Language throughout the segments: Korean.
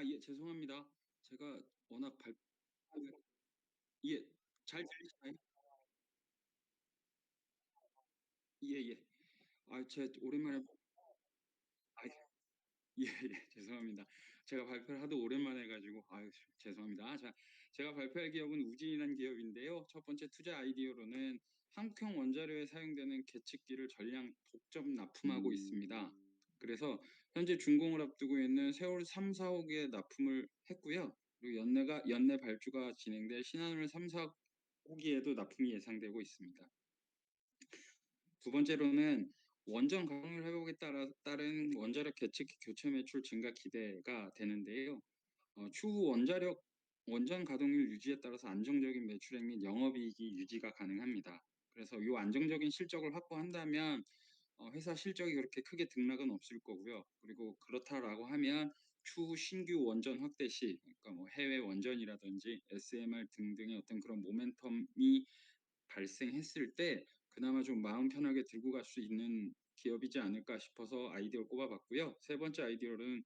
예, 죄송합니다. 제가 워낙 예, 잘 들리시나요? 예예. 제 오랜만에 아 예예. 죄송합니다. 제가 발표를 하도 오랜만에 해 가지고 죄송합니다. 자, 제가 발표할 기업은 우진이라는 기업인데요. 첫 번째 투자 아이디어로는 한국형 원자료에 사용되는 계측기를 전량 독점 납품하고 있습니다. 그래서 현재 준공을 앞두고 있는 세월 3-4호기에 납품을 했고요. 그리고 연내 발주가 진행될 신한울 3-4호기에도 납품이 예상되고 있습니다. 두 번째로는 원전 가동률 회복에 따른 원자력 계측기 교체 매출 증가 기대가 되는데요. 추후 원전 가동률 유지에 따라서 안정적인 매출액 및 영업이익이 유지가 가능합니다. 그래서 이 안정적인 실적을 확보한다면 회사 실적이 그렇게 크게 등락은 없을 거고요. 그리고 그렇다라고 하면 추후 신규 원전 확대 시, 그러니까 뭐 해외 원전이라든지 SMR 등등의 어떤 그런 모멘텀이 발생했을 때 그나마 좀 마음 편하게 들고 갈 수 있는 기업이지 않을까 싶어서 아이디어를 꼽아봤고요. 세 번째 아이디어는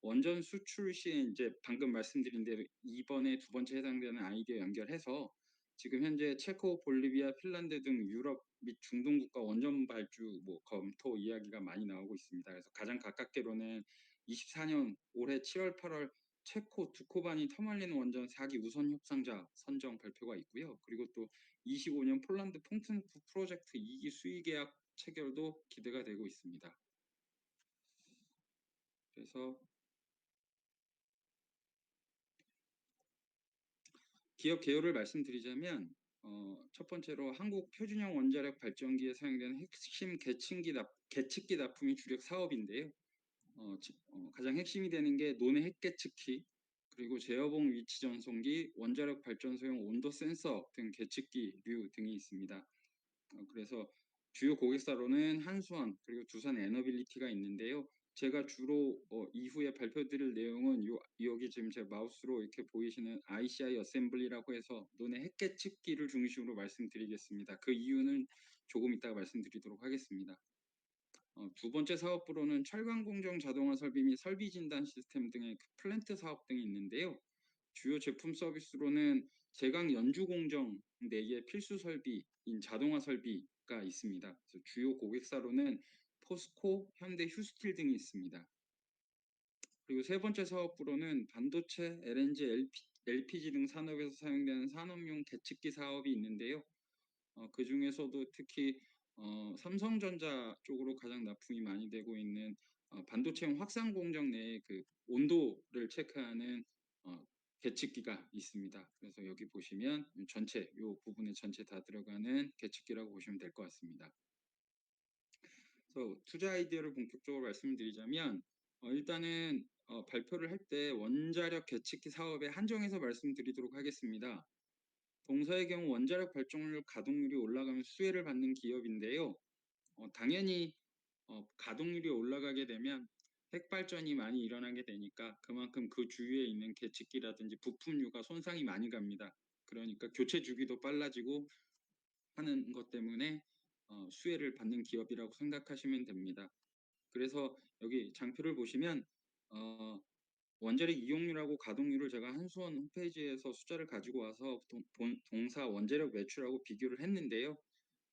원전 수출 시에 이제 방금 말씀드린 대로 이번에 두 번째 해당되는 아이디어 연결해서 지금 현재 체코, 볼리비아, 핀란드 등 유럽 및 중동 국가 원전 발주 뭐 검토 이야기가 많이 나오고 있습니다. 그래서 가장 가깝게로는 24년 올해 7월, 8월 체코 두코바니 터말린 원전 4기 우선 협상자 선정 발표가 있고요. 그리고 또 25년 폴란드 퐁튼프 프로젝트 2기 수의 계약 체결도 기대가 되고 있습니다. 그래서 기업 개요를 말씀드리자면 첫 번째로 한국 표준형 원자력 발전기에 사용되는 핵심 계측기 납품이 주력 사업인데요. 가장 핵심이 되는 게 논의 핵계측기, 그리고 제어봉 위치 전송기, 원자력 발전소용 온도 센서 등 계측기류 등이 있습니다. 그래서 주요 고객사로는 한수원 그리고 두산 에너빌리티가 있는데요. 제가 주로 이후에 발표드릴 내용은 여기 지금 제 마우스로 이렇게 보이시는 ICI 어셈블리라고 해서 논의 핵계측기를 중심으로 말씀드리겠습니다. 그 이유는 조금 이따가 말씀드리도록 하겠습니다. 두 번째 사업부로는 철강 공정 자동화 설비 및 설비 진단 시스템 등의 그 플랜트 사업 등이 있는데요. 주요 제품 서비스로는 제강 연주 공정 내의 필수 설비인 자동화 설비가 있습니다. 그래서 주요 고객사로는 포스코, 현대, 휴스틸 등이 있습니다. 그리고 세 번째 사업부로는 반도체, LNG, LPG 등 산업에서 사용되는 산업용 계측기 사업이 있는데요. 그 중에서도 특히 삼성전자 쪽으로 가장 납품이 많이 되고 있는 반도체용 확산 공정 내에 그 온도를 체크하는 어, 계측기가 있습니다. 그래서 여기 보시면 전체 이 부분에 전체 다 들어가는 계측기라고 보시면 될 것 같습니다. 그래서 투자 아이디어를 본격적으로 말씀드리자면 일단은 발표를 할 때 원자력 계측기 사업에 한정해서 말씀드리도록 하겠습니다. 동사의 경우 원자력 발전률 가동률이 올라가면 수혜를 받는 기업인데요. 당연히 가동률이 올라가게 되면 핵발전이 많이 일어나게 되니까 그만큼 그 주위에 있는 계측기라든지 부품류가 손상이 많이 갑니다. 그러니까 교체 주기도 빨라지고 하는 것 때문에 수혜를 받는 기업이라고 생각하시면 됩니다. 그래서 여기 장표를 보시면 어, 원자력 이용률하고 가동률을 제가 한수원 홈페이지에서 숫자를 가지고 와서 동사 원자력 매출하고 비교를 했는데요.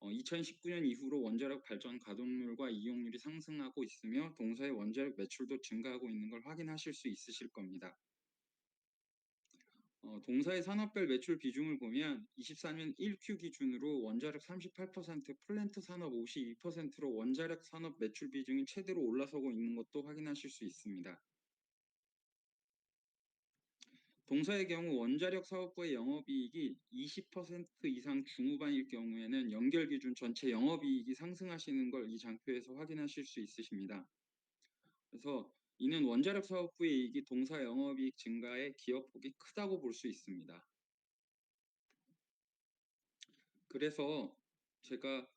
2019년 이후로 원자력 발전 가동률과 이용률이 상승하고 있으며 동사의 원자력 매출도 증가하고 있는 걸 확인하실 수 있으실 겁니다. 동사의 산업별 매출 비중을 보면 24년 1Q 기준으로 원자력 38%, 플랜트 산업 52%로 원자력 산업 매출 비중이 최대로 올라서고 있는 것도 확인하실 수 있습니다. 동사의 경우 원자력 사업부의 영업이익이 20% 이상 중후반일 경우에는 연결 기준 전체 영업이익이 상승하시는 걸 이 장표에서 확인하실 수 있으십니다. 그래서 이는 원자력 사업부의 이익이 동사 영업이익 증가에 기여폭이 크다고 볼 수 있습니다. 그래서 제가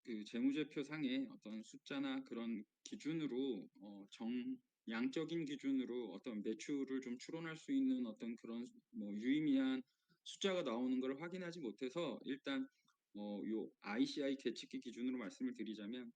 그 재무제표 상에 어떤 숫자나 그런 기준으로 양적인 기준으로 어떤 매출을 좀 추론할 수 있는 어떤 그런 뭐 유의미한 숫자가 나오는 걸 확인하지 못해서 일단 요 ICI 계측기 기준으로 말씀을 드리자면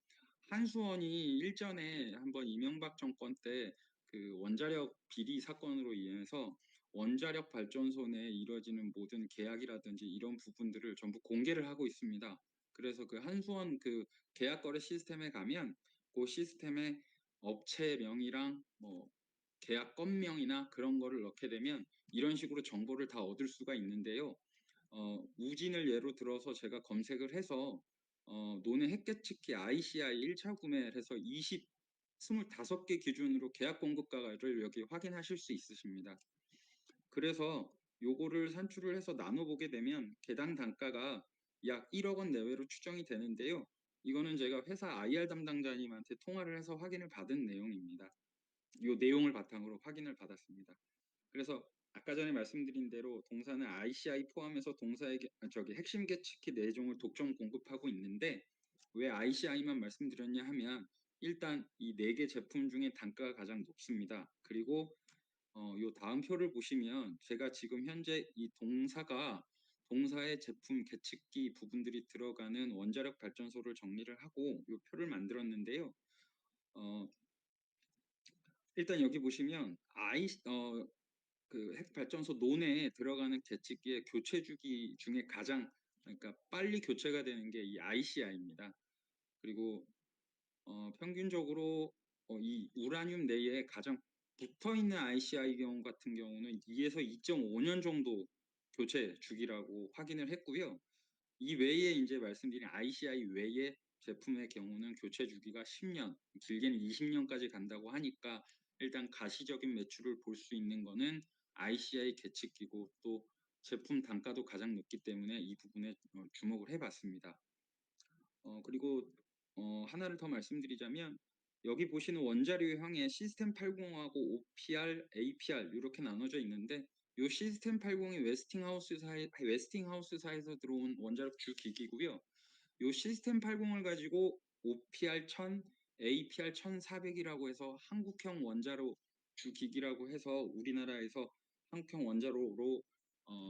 한수원이 일전에 한번 이명박 정권 때 그 원자력 비리 사건으로 인해서 원자력 발전소 내에 이루어지는 모든 계약이라든지 이런 부분들을 전부 공개를 하고 있습니다. 그래서 그 한수원 그 계약 거래 시스템에 가면 그 시스템에 업체명이랑 뭐 계약 건명이나 그런 거를 넣게 되면 이런 식으로 정보를 다 얻을 수가 있는데요. 우진을 예로 들어서 제가 검색을 해서 논의 핵계측기 ICI 1차 구매를 해서 25개 기준으로 계약 공급가를 여기 확인하실 수 있으십니다. 그래서 요거를 산출을 해서 나눠보게 되면 개당 단가가 약 1억 원 내외로 추정이 되는데요. 이거는 제가 회사 IR 담당자님한테 통화를 해서 확인을 받은 내용입니다. 요 내용을 바탕으로 확인을 받았습니다. 그래서 아까 전에 말씀드린 대로 동사는 ICI 포함해서 동사의 저기 핵심 계측기 내종을 독점 공급하고 있는데 왜 ICI만 말씀드렸냐 하면 일단 이 4개 제품 중에 단가가 가장 높습니다. 그리고 요 다음 표를 보시면 제가 지금 현재 이 동사의 제품 계측기 부분들이 들어가는 원자력 발전소를 정리를 하고 요 표를 만들었는데요. 어, 일단 여기 보시면 그 핵발전소 논에 들어가는 계측기의 교체 주기 중에 가장 그러니까 빨리 교체가 되는 게 이 ICI입니다. 그리고 평균적으로 이 우라늄 내에 가장 붙어 있는 ICI 경우 같은 경우는 2에서 2.5년 정도 교체 주기라고 확인을 했고요. 이 외에 이제 말씀드린 ICI 외의 제품의 경우는 교체 주기가 10년, 길게는 20년까지 간다고 하니까 일단 가시적인 매출을 볼 수 있는 거는 ICI 계측기고 또 제품 단가도 가장 높기 때문에 이 부분에 주목을 해봤습니다. 그리고 하나를 더 말씀드리자면 여기 보시는 원자료형의 시스템 80하고 OPR, APR 이렇게 나눠져 있는데 이 시스템 80이 웨스팅하우스사에서 들어온 원자력 주기기고요. 이 시스템 80을 가지고 OPR 1000, APR 1400이라고 해서 한국형 원자로 주기기라고 해서 우리나라에서 한국형 원자로로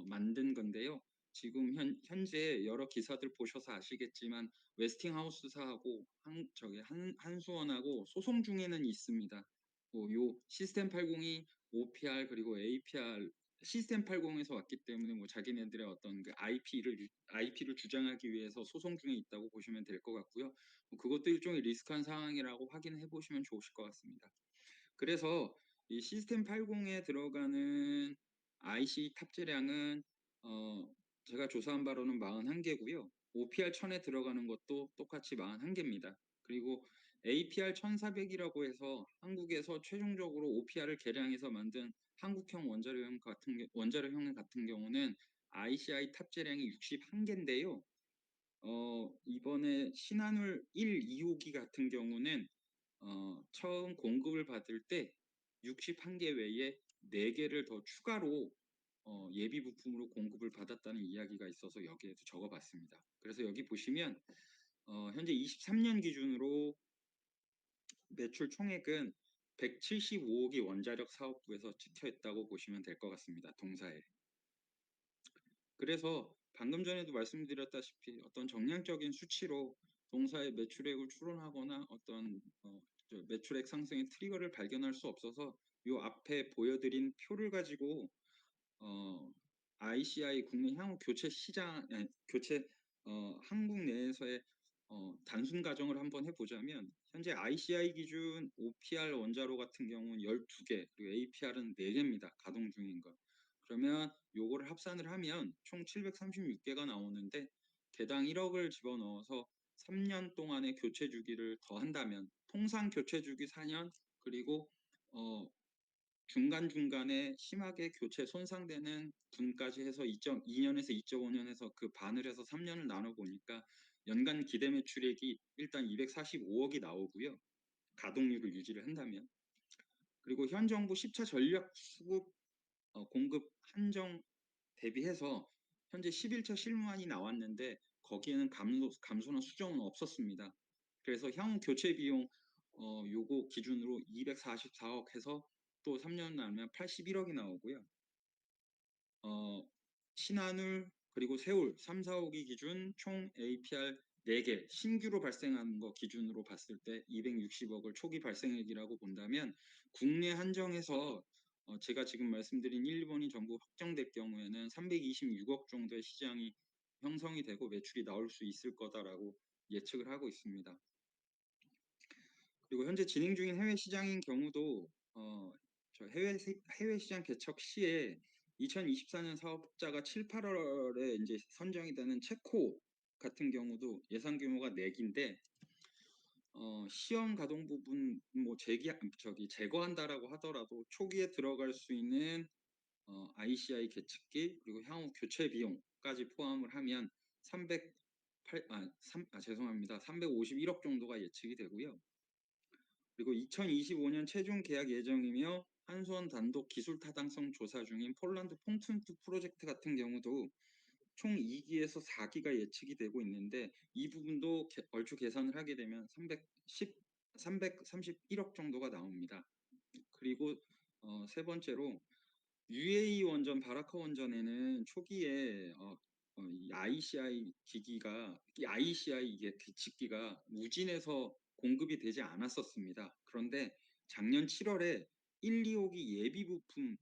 만든 건데요. 지금 현재 여러 기사들 보셔서 아시겠지만 웨스팅하우스사하고 한수원하고 소송 중에는 있습니다. 요 시스템 80이 OPR 그리고 APR 시스템 80에서 왔기 때문에 뭐 자기네들의 어떤 그 IP를 주장하기 위해서 소송 중에 있다고 보시면 될 것 같고요. 뭐 그것도 일종의 리스크한 상황이라고 확인해 보시면 좋으실 것 같습니다. 그래서 이 시스템 80에 들어가는 IC 탑재량은 제가 조사한 바로는 41개고요. OPR 1000에 들어가는 것도 똑같이 41개입니다. 그리고 APR 1400이라고 해서 한국에서 최종적으로 OPR을 개량해서 만든 한국형 원자로형 같은 경우는 ICI 탑재량이 61개인데요. 이번에 신한울 1, 2호기 같은 경우는 처음 공급을 받을 때 61개 외에 4개를 더 추가로 예비 부품으로 공급을 받았다는 이야기가 있어서 여기에도 적어봤습니다. 그래서 여기 보시면 현재 23년 기준으로 매출 총액은 175억이 원자력 사업부에서 찍혀있다고 보시면 될 것 같습니다. 동사에. 그래서 방금 전에도 말씀드렸다시피 어떤 정량적인 수치로 동사의 매출액을 추론하거나 어떤 매출액 상승의 트리거를 발견할 수 없어서 이 앞에 보여드린 표를 가지고 ICI 국내 향후 교체 시장 교체 한국 내에서의 단순 가정을 한번 해보자면 현재 ICI 기준 OPR 원자로 같은 경우는 12개 그리고 APR은 4개입니다. 가동 중인 거. 그러면 요거를 합산을 하면 총 736개가 나오는데 개당 1억을 집어넣어서 3년 동안의 교체 주기를 더한다면 통상 교체 주기 4년 그리고 중간중간에 심하게 교체 손상되는 분까지 해서 2.2년에서 2.5년에서 그 반을 해서 3년을 나눠보니까 연간 기대 매출액이 일단 245억이 나오고요. 가동률을 유지를 한다면. 그리고 현 정부 10차 전략 수급 공급 한정 대비해서 현재 11차 실무안이 나왔는데 거기에는 감소나 수정은 없었습니다. 그래서 향후 교체 비용 요거 기준으로 244억 해서 또 3년 나면 81억이 나오고요. 신한울 그리고 세울 3, 4호기 기준 총 APR 4개 신규로 발생한 거 기준으로 봤을 때 260억을 초기 발생액이라고 본다면 국내 한정해서 제가 지금 말씀드린 1, 2번이 전부 확정될 경우에는 326억 정도의 시장이 형성이 되고 매출이 나올 수 있을 거다라고 예측을 하고 있습니다. 그리고 현재 진행 중인 해외 시장인 경우도 저 해외 시장 개척 시에 2024년 사업자가 7, 8월에 이제 선정이 되는 체코 같은 경우도 예상 규모가 4기인데 시험 가동 부분 뭐 제거한다라고 하더라도 초기에 들어갈 수 있는 ICI 계측기 그리고 향후 교체 비용까지 포함을 하면 351억 정도가 예측이 되고요. 그리고 2025년 최종 계약 예정이며 한수원 단독 기술 타당성 조사 중인 폴란드 퐁툰투 프로젝트 같은 경우도 총 2기에서 4기가 예측이 되고 있는데 이 부분도 얼추 계산을 하게 되면 331억 정도가 나옵니다. 그리고 세 번째로 UAE 원전 바라카 원전에는 초기에 이 ICI 기기가 이 ICI 이게 계측기가 우진에서 공급이 되지 않았었습니다. 그런데 작년 7월에 1, 2호기 예비 부품이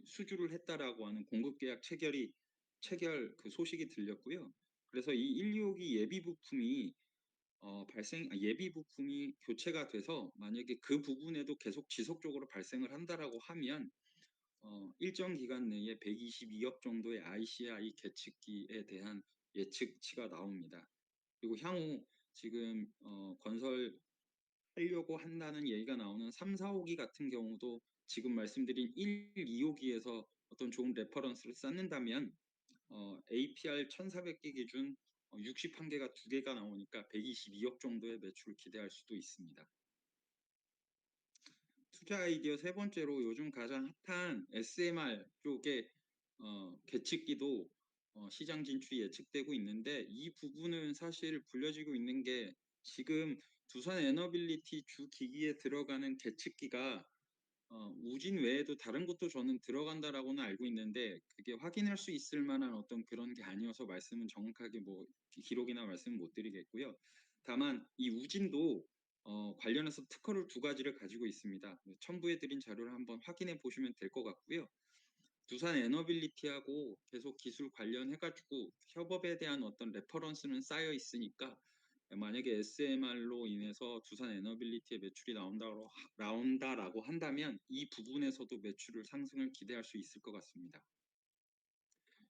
수주를 했다라고 하는 공급 계약 체결 그 소식이 들렸고요. 그래서 이 1, 2호기 예비 부품이 교체가 돼서 만약에 그 부분에도 계속 지속적으로 발생을 한다라고 하면 일정 기간 내에 122억 정도의 ICI 계측기에 대한 예측치가 나옵니다. 그리고 향후 지금 건설하려고 한다는 얘기가 나오는 3, 4호기 같은 경우도 지금 말씀드린 1, 2호기에서 어떤 좋은 레퍼런스를 쌓는다면 APR 1,400개 기준 61개가 2개가 나오니까 122억 정도의 매출을 기대할 수도 있습니다. 투자 아이디어 세 번째로 요즘 가장 핫한 SMR 쪽의 계측기도 시장 진출이 예측되고 있는데 이 부분은 사실 불려지고 있는 게 지금 두산 에너빌리티 주 기기에 들어가는 계측기가 우진 외에도 다른 것도 저는 들어간다라고는 알고 있는데 그게 확인할 수 있을 만한 어떤 그런 게 아니어서 말씀은 정확하게 뭐 기록이나 말씀은 못 드리겠고요. 다만 이 우진도 관련해서 특허를 2가지를 가지고 있습니다. 첨부해 드린 자료를 한번 확인해 보시면 될 것 같고요. 두산 에너빌리티하고 계속 기술 관련해가지고 협업에 대한 어떤 레퍼런스는 쌓여 있으니까 만약에 SMR로 인해서 두산 에너빌리티의 매출이 나온다라고 한다면 이 부분에서도 매출을 상승을 기대할 수 있을 것 같습니다.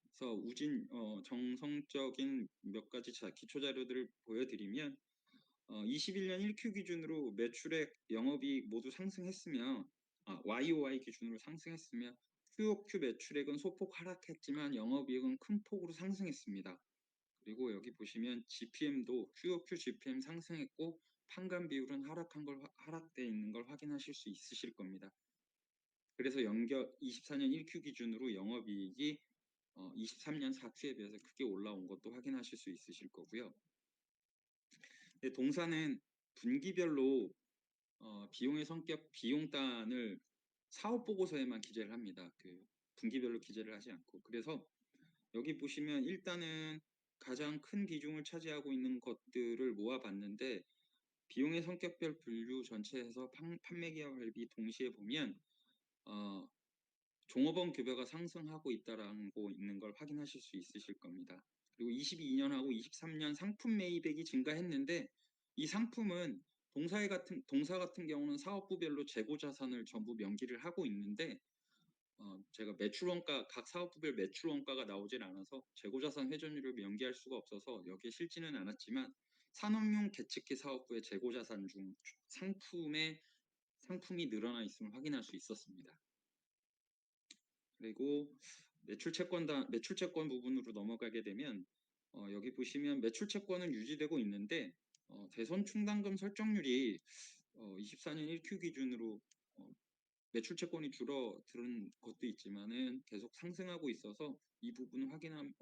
그래서 우진 정성적인 몇 가지 기초 자료들을 보여드리면 21년 1Q 기준으로 매출액, 영업이익 모두 상승했으며 YOY 기준으로 상승했으며 QOQ 매출액은 소폭 하락했지만 영업이익은 큰 폭으로 상승했습니다. 그리고 여기 보시면 GPM도 QOQ GPM 상승했고 판관 비율은 하락돼 있는 걸 확인하실 수 있으실 겁니다. 그래서 24년 1Q 기준으로 영업이익이 23년 4Q에 비해서 크게 올라온 것도 확인하실 수 있으실 거고요. 동사는 분기별로 비용의 성격 비용단을 사업 보고서에만 기재를 합니다. 그 분기별로 기재를 하지 않고 그래서 여기 보시면 일단은 가장 큰 비중을 차지하고 있는 것들을 모아봤는데 비용의 성격별 분류 전체에서 판매 기업 활비 동시에 보면 어, 종업원 급여가 상승하고 있다라고 있는 걸 확인하실 수 있으실 겁니다. 그리고 22년하고 23년 상품 매입액이 증가했는데 이 상품은 동사 같은 경우는 사업부별로 재고 자산을 전부 명기를 하고 있는데 제가 매출 원가 각 사업부별 매출 원가가 나오질 않아서 재고자산 회전율을 명기할 수가 없어서 여기에 실지는 않았지만 산업용 계측기 사업부의 재고자산 중 상품이 늘어나 있음을 확인할 수 있었습니다. 그리고 매출 채권 부분으로 넘어가게 되면 여기 보시면 매출 채권은 유지되고 있는데 대선 충당금 설정률이 24년 1Q 기준으로 매출 채권이 줄어드는 것도 있지만은 계속 상승하고 있어서 이 부분을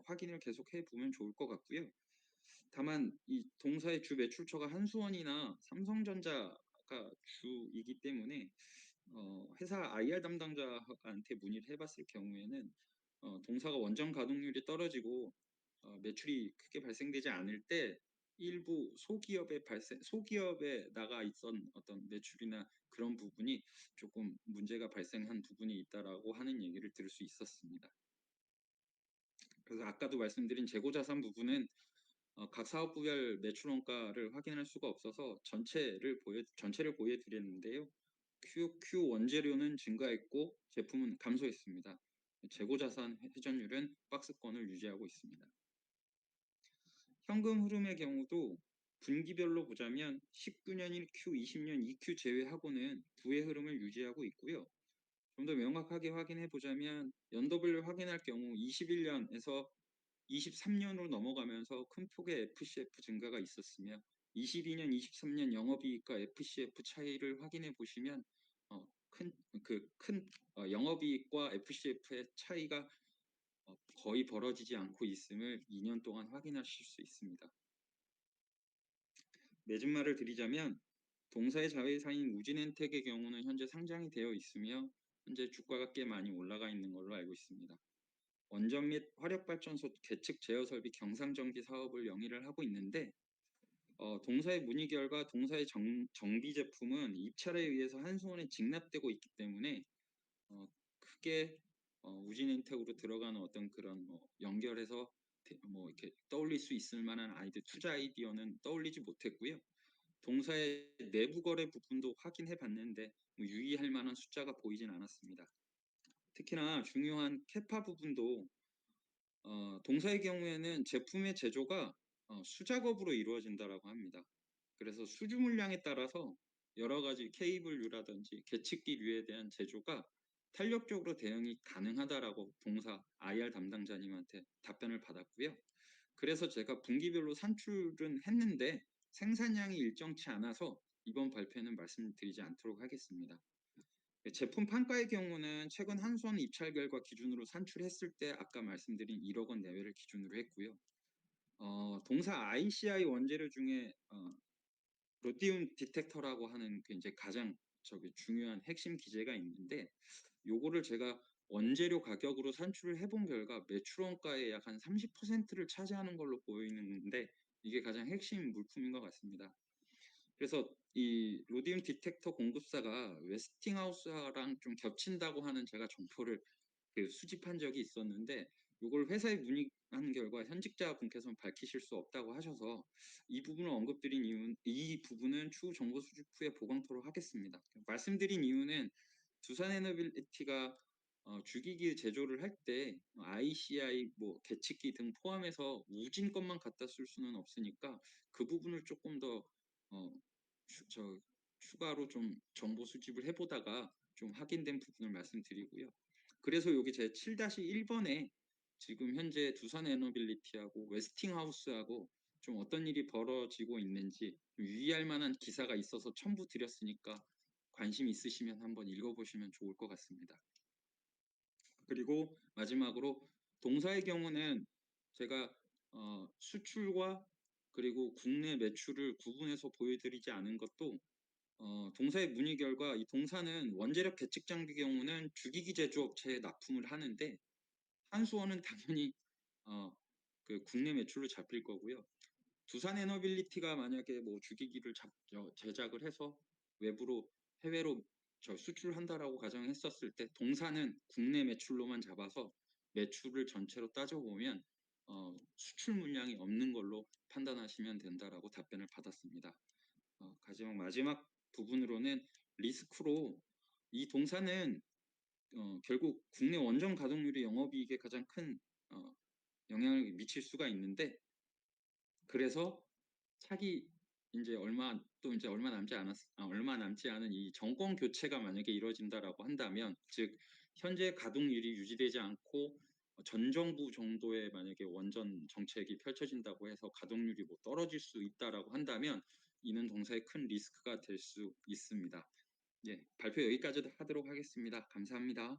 확인을 계속 해 보면 좋을 것 같고요. 다만 이 동사의 주 매출처가 한수원이나 삼성전자가 주이기 때문에 회사 IR 담당자한테 문의를 해봤을 경우에는 동사가 원전 가동률이 떨어지고 매출이 크게 발생되지 않을 때 일부 소기업에 나가 있던 어떤 매출이나 그런 부분이 조금 문제가 발생한 부분이 있다라고 하는 얘기를 들을 수 있었습니다. 그래서 아까도 말씀드린 재고자산 부분은 각 사업부별 매출 원가를 확인할 수가 없어서 전체를 보여드렸는데요. QQ 원재료는 증가했고 제품은 감소했습니다. 재고자산 회전율은 박스권을 유지하고 있습니다. 현금 흐름의 경우도 분기별로 보자면 19년 1Q, 20년 2Q 제외하고는 부의 흐름을 유지하고 있고요. 좀 더 명확하게 확인해 보자면 연도별로 확인할 경우 21년에서 23년으로 넘어가면서 큰 폭의 FCF 증가가 있었으며 22년, 23년 영업이익과 FCF 차이를 확인해 보시면 큰 영업이익과 FCF의 차이가 거의 벌어지지 않고 있음을 2년 동안 확인하실 수 있습니다. 맺은 말을 드리자면 동사의 자회사인 우진엔텍의 경우는 현재 상장이 되어 있으며 현재 주가가 꽤 많이 올라가 있는 걸로 알고 있습니다. 원전 및 화력발전소 계측 제어 설비 경상정비 사업을 영위를 하고 있는데 동사의 문의 결과 동사의 정비 제품은 입찰에 의해서 한수원에 직납되고 있기 때문에 크게 우진엔텍으로 들어가는 어떤 그런 연결해서 뭐 이렇게 떠올릴 수 있을 만한 투자 아이디어는 떠올리지 못했고요. 동사의 내부 거래 부분도 확인해 봤는데 뭐 유의할 만한 숫자가 보이진 않았습니다. 특히나 중요한 캐파 부분도 동사의 경우에는 제품의 제조가 수작업으로 이루어진다라고 합니다. 그래서 수주 물량에 따라서 여러 가지 케이블류라든지 계측기류에 대한 제조가 탄력적으로 대응이 가능하다라고 동사 IR 담당자님한테 답변을 받았고요. 그래서 제가 분기별로 산출은 했는데 생산량이 일정치 않아서 이번 발표는 말씀드리지 않도록 하겠습니다. 제품 판가의 경우는 최근 한수원 입찰 결과 기준으로 산출했을 때 아까 말씀드린 1억 원 내외를 기준으로 했고요. 동사 ICI 원재료 중에 로디움 디텍터라고 하는 그 이제 가장 중요한 핵심 기제가 있는데 요거를 제가 원재료 가격으로 산출을 해본 결과 매출 원가의 약 한 30%를 차지하는 걸로 보이는데 이게 가장 핵심 물품인 것 같습니다. 그래서 이 로디움 디텍터 공급사가 웨스팅하우스랑 좀 겹친다고 하는 제가 정보를 수집한 적이 있었는데 이걸 회사에 문의한 결과 현직자분께서는 밝히실 수 없다고 하셔서 이 부분을 언급드린 이유는 이 부분은 추후 정보 수집 후에 보강토록 하겠습니다. 말씀드린 이유는 두산에너빌리티가 주기기 제조를 할 때 ICI 뭐 계측기 등 포함해서 우진 것만 갖다 쓸 수는 없으니까 그 부분을 조금 더 어, 추가로 좀 정보 수집을 해보다가 좀 확인된 부분을 말씀드리고요. 그래서 여기 제 7-1번에 지금 현재 두산 에너빌리티하고 웨스팅하우스하고 좀 어떤 일이 벌어지고 있는지 유의할 만한 기사가 있어서 첨부 드렸으니까 관심 있으시면 한번 읽어보시면 좋을 것 같습니다. 그리고 마지막으로 동사의 경우는 제가 수출과 그리고 국내 매출을 구분해서 보여드리지 않은 것도 동사의 문의 결과 이 동사는 원재력 계측 장비 경우는 주기기 제조업체에 납품을 하는데 한수원은 당연히 어, 그 국내 매출로 잡힐 거고요. 두산 에너빌리티가 만약에 뭐 주기기를 제작을 해서 외부로 해외로 수출한다라고 가정했었을 때 동사는 국내 매출로만 잡아서 매출을 전체로 따져보면 수출 물량이 없는 걸로 판단하시면 된다라고 답변을 받았습니다. 마지막 부분으로는 리스크로 이 동사는 결국 국내 원전 가동률이 영업이익에 가장 큰 영향을 미칠 수가 있는데 그래서 차기 이제 얼마 남지 않은 이 정권 교체가 만약에 이루어진다라고 한다면 즉 현재 가동률이 유지되지 않고 전 정부 정도의 만약에 원전 정책이 펼쳐진다고 해서 가동률이 뭐 떨어질 수 있다라고 한다면 이는 동사의 큰 리스크가 될 수 있습니다. 예, 발표 여기까지 하도록 하겠습니다. 감사합니다.